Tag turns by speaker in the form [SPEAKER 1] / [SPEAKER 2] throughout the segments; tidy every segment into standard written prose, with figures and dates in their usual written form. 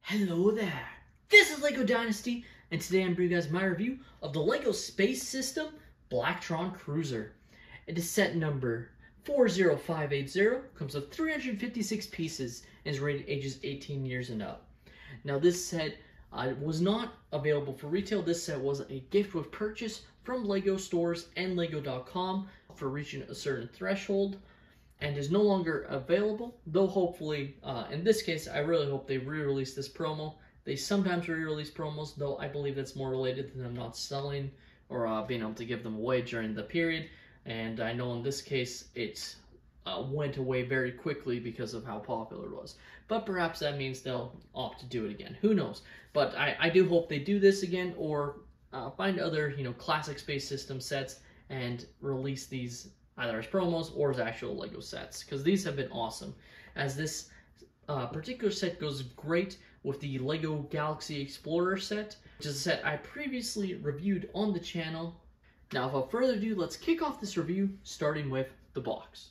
[SPEAKER 1] Hello there, this is LEGO Dynasty, and today I'm bringing you guys my review of the LEGO Space System Blacktron Cruiser. It is set number 40580, comes with 356 pieces, and is rated ages 18 years and up. Now this set was not available for retail. This set was a gift with purchase from LEGO stores and LEGO.com for reaching a certain threshold, and is no longer available, though hopefully, in this case, I really hope they re-release this promo. They sometimes re-release promos, though I believe that's more related to them not selling or being able to give them away during the period, and I know in this case, it went away very quickly because of how popular it was. But perhaps that means they'll opt to do it again. Who knows? But I do hope they do this again, or find other, classic Space System sets and release these either as promos or as actual LEGO sets, because these have been awesome. As this particular set goes great with the LEGO Galaxy Explorer set, which is a set I previously reviewed on the channel. Now, without further ado, let's kick off this review, starting with the box.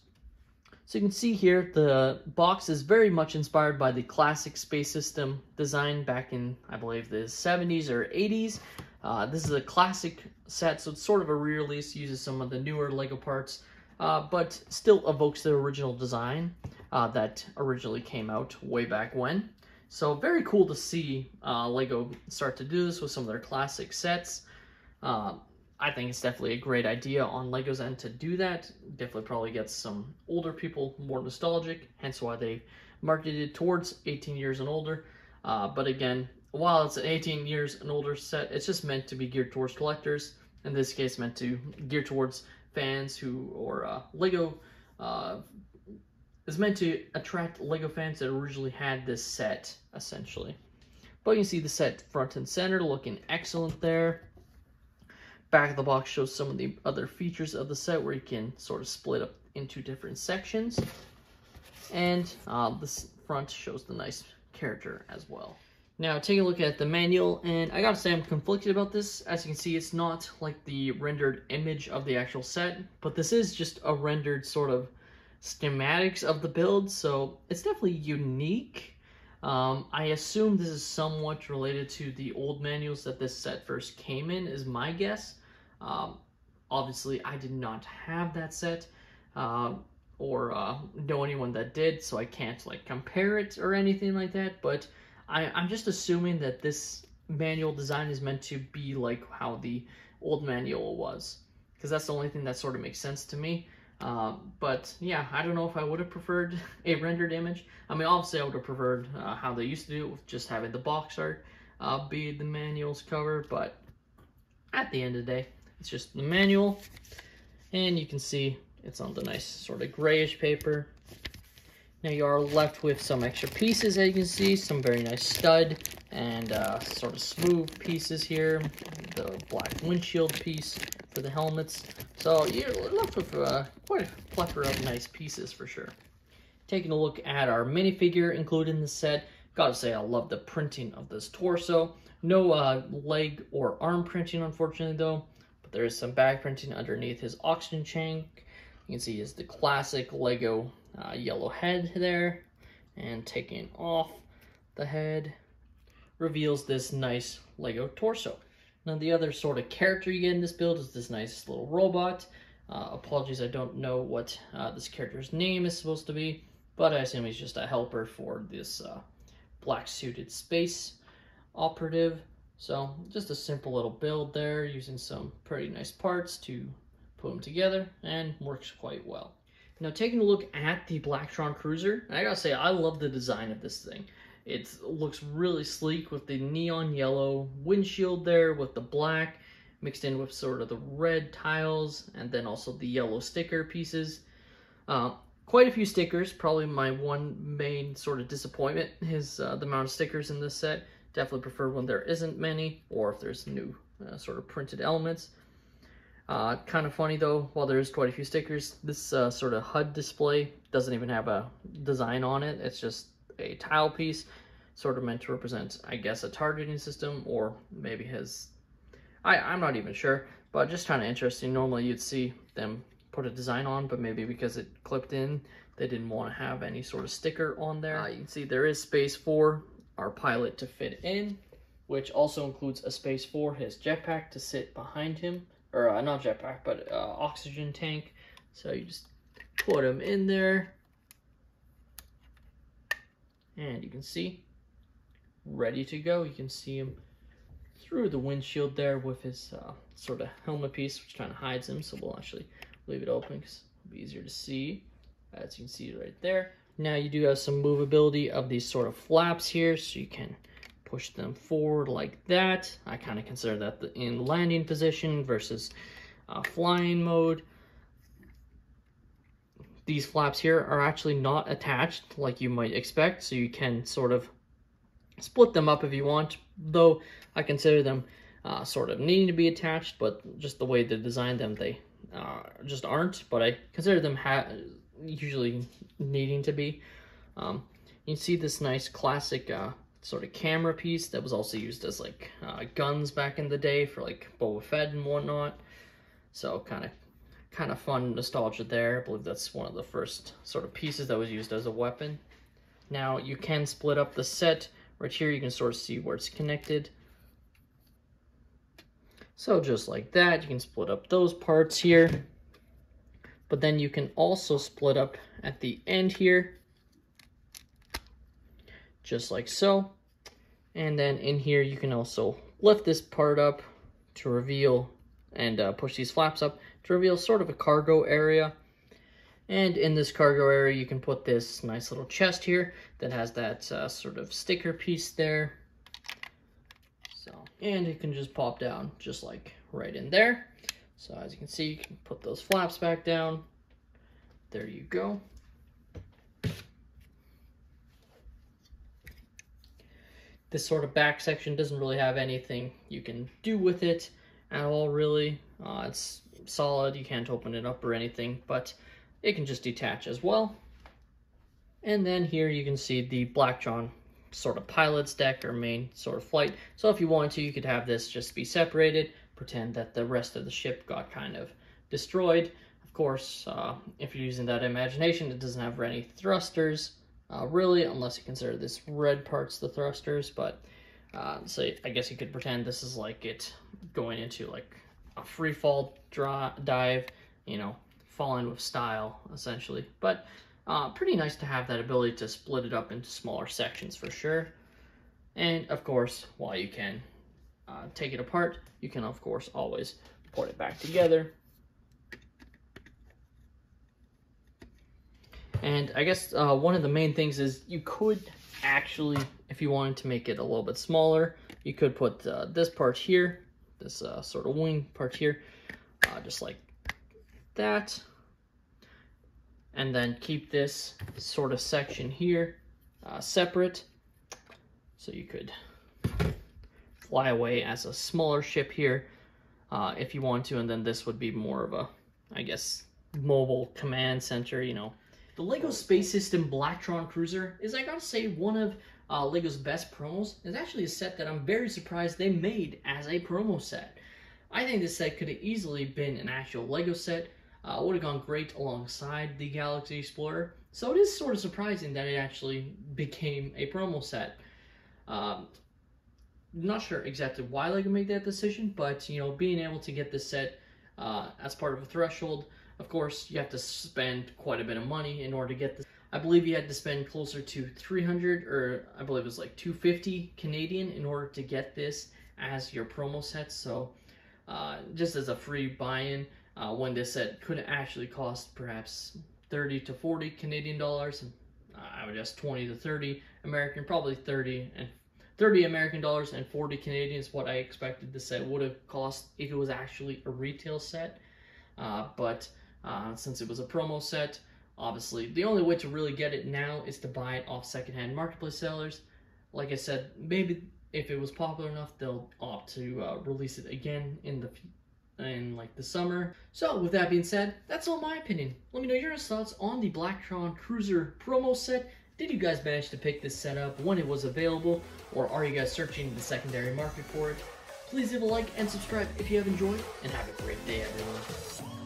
[SPEAKER 1] So you can see here, the box is very much inspired by the classic Space System design back in, I believe, the 70s or 80s. This is a classic set, so it's sort of a re-release, uses some of the newer LEGO parts, but still evokes the original design that originally came out way back when. So very cool to see LEGO start to do this with some of their classic sets. I think it's definitely a great idea on LEGO's end to do that. Definitely probably gets some older people more nostalgic, hence why they marketed it towards 18 years and older. But again, while it's an 18 years and older set, it's just meant to be geared towards collectors. In this case, meant to gear towards fans LEGO is meant to attract LEGO fans that originally had this set, essentially. But you can see the set front and center looking excellent there. Back of the box shows some of the other features of the set where you can sort of split up into different sections. And this front shows the nice character as well. Now, taking a look at the manual, and I gotta say I'm conflicted about this. As you can see, it's not like the rendered image of the actual set, but this is just a rendered sort of schematics of the build, so it's definitely unique. I assume this is somewhat related to the old manuals that this set first came in, is my guess. Obviously, I did not have that set, or know anyone that did, so I can't like compare it or anything like that, but I'm just assuming that this manual design is meant to be like how the old manual was, because that's the only thing that sort of makes sense to me. But yeah, I don't know if I would have preferred a rendered image. I mean, obviously I would have preferred how they used to do it with just having the box art be the manual's cover, but at the end of the day, it's just the manual, and you can see it's on the nice sort of grayish paper. Now you are left with some extra pieces, as you can see, some very nice stud and sort of smooth pieces here, the black windshield piece for the helmets. So you're left with quite a plethora of nice pieces for sure. Taking a look at our minifigure included in the set, gotta say I love the printing of this torso. No leg or arm printing, unfortunately, though, but there is some back printing underneath his oxygen tank. You can see is the classic LEGO yellow head there, and taking off the head reveals this nice LEGO torso. Now the other sort of character you get in this build is this nice little robot. Apologies, I don't know what this character's name is supposed to be, but I assume he's just a helper for this black suited space operative. So just a simple little build there, using some pretty nice parts to put them together, and works quite well. Now, taking a look at the Blacktron Cruiser, I gotta say, I love the design of this thing. It looks really sleek with the neon yellow windshield there, with the black mixed in with sort of the red tiles, and then also the yellow sticker pieces. Quite a few stickers. Probably my one main sort of disappointment is the amount of stickers in this set. Definitely prefer when there isn't many, or if there's new sort of printed elements. Kind of funny though, while there is quite a few stickers, this sort of HUD display doesn't even have a design on it. It's just a tile piece, sort of meant to represent, I guess, a targeting system, or maybe his... I'm not even sure, but just kind of interesting. Normally you'd see them put a design on, but maybe because it clipped in, they didn't want to have any sort of sticker on there. You can see there is space for our pilot to fit in, which also includes a space for his jetpack to sit behind him, or not jetpack, but oxygen tank. So you just put him in there, and you can see, ready to go. You can see him through the windshield there with his sort of helmet piece, which kind of hides him, so we'll actually leave it open because it'll be easier to see, as you can see right there. Now you do have some movability of these sort of flaps here, so you can push them forward like that. I kind of consider that in landing position versus flying mode. These flaps here are actually not attached like you might expect, so you can sort of split them up if you want, though I consider them sort of needing to be attached, but just the way they designed them, they just aren't, but I consider them usually needing to be. You can see this nice classic sort of camera piece that was also used as like guns back in the day for like Boba Fett and whatnot, so kind of fun nostalgia there. I believe that's one of the first sort of pieces that was used as a weapon. Now you can split up the set. Right here you can sort of see where it's connected. So just like that, you can split up those parts here. But then you can also split up at the end here, just like so. And then in here you can also lift this part up to reveal and push these flaps up to reveal sort of a cargo area. And in this cargo area you can put this nice little chest here that has that sort of sticker piece there. So, and it can just pop down just like right in there. So as you can see, you can put those flaps back down. There you go. This sort of back section doesn't really have anything you can do with it at all, really. It's solid, you can't open it up or anything, but it can just detach as well. And then here you can see the Blacktron sort of pilot's deck or main sort of flight. So if you wanted to, you could have this just be separated, pretend that the rest of the ship got kind of destroyed. Of course, if you're using that imagination, it doesn't have any thrusters, really, unless you consider this red part's the thrusters. But so I guess you could pretend this is like it going into like a free fall dive, you know, falling with style, essentially. But pretty nice to have that ability to split it up into smaller sections for sure. And of course, while you can take it apart, you can of course always put it back together. And I guess one of the main things is you could actually, if you wanted to make it a little bit smaller, you could put this part here, this sort of wing part here, just like that. And then keep this sort of section here separate. So you could fly away as a smaller ship here if you want to. And then this would be more of a, I guess, mobile command center, you know. The LEGO Space System Blacktron Cruiser is, I gotta say, one of LEGO's best promos. It's actually a set that I'm very surprised they made as a promo set. I think this set could have easily been an actual LEGO set. Would have gone great alongside the Galaxy Explorer. So it is sort of surprising that it actually became a promo set. Not sure exactly why LEGO made that decision, but you know, being able to get this set as part of a threshold, of course, you have to spend quite a bit of money in order to get this. I believe you had to spend closer to 300, or I believe it was like 250 Canadian in order to get this as your promo set. So just as a free buy-in, when this set could actually cost perhaps 30 to 40 Canadian dollars, I would guess 20 to 30 American, probably 30 American dollars and 40 Canadian is what I expected the set would have cost if it was actually a retail set. But since it was a promo set, obviously the only way to really get it now is to buy it off secondhand marketplace sellers. Like I said, maybe if it was popular enough, they'll opt to release it again in like the summer. So with that being said, that's all my opinion. Let me know your thoughts on the Blacktron Cruiser promo set. Did you guys manage to pick this set up when it was available, or are you guys searching the secondary market for it? Please leave a like and subscribe if you have enjoyed, and have a great day, everyone.